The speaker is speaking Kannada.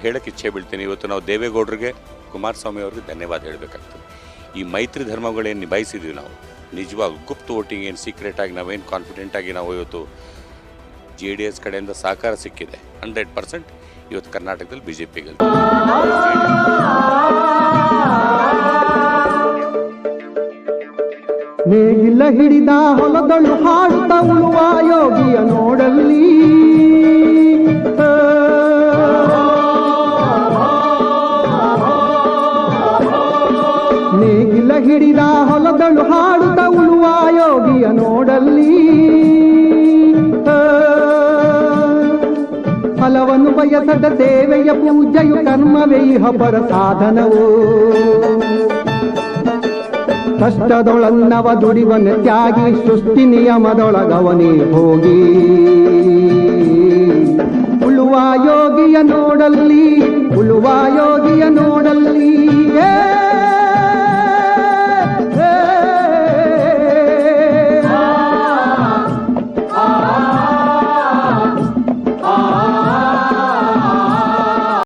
ಹೇಳಕ್ಕೆ ಇಚ್ಛೆ ಬೀಳ್ತೀನಿ. ಇವತ್ತು ನಾವು ದೇವೇಗೌಡರಿಗೆ, ಕುಮಾರಸ್ವಾಮಿ ಅವ್ರಿಗೆ ಧನ್ಯವಾದ ಹೇಳಬೇಕಾಗ್ತದೆ. ಈ ಮೈತ್ರಿ ಧರ್ಮಗಳೇನು ನಿಭಾಯಿಸಿದ್ವಿ ನಾವು, ನಿಜವಾಗ ಗುಪ್ತ ವೋಟಿಂಗ್ ಏನು ಸೀಕ್ರೆಟಾಗಿ ನಾವೇನು ಕಾನ್ಫಿಡೆಂಟಾಗಿ ನಾವು ಇವತ್ತು JDS ಕಡೆಯಿಂದ ಸಹಕಾರ ಸಿಕ್ಕಿದೆ 100%. ಇವತ್ತು ಕರ್ನಾಟಕದಲ್ಲಿ BJPಗೆ ನೇಗಿಲ ಹಿಡಿದ ಹೊಲದಳು ಹಾಡುತ್ತ ಉಳುವ ಯೋಗಿಯ ನೋಡಲ್ಲಿ, ನೇಗಿಲ ಹಿಡಿದ ಹೊಲದಳು ಹಾಡುತ್ತ ಉಳುವ ಯೋಗಿಯ ನೋಡಲ್ಲಿ, ಫಲವನ್ನು ಬಯಸದ ಸೇವೆಯ ಪೂಜೆಯು ಕರ್ಮವೇ ಪರ ಸಾಧನವು, ಕಷ್ಟದೊಳನ್ನವ ದುಡಿವನ ತ್ಯಾಗಿ ಸೃಷ್ಟಿ ನಿಯಮದೊಳಗವನೇ ಹೋಗಿ, ಉಳುವ ಯೋಗಿಯ ನೋಡಲ್ಲಿ, ಉಳುವ ಯೋಗಿಯ ನೋಡಲ್ಲಿ.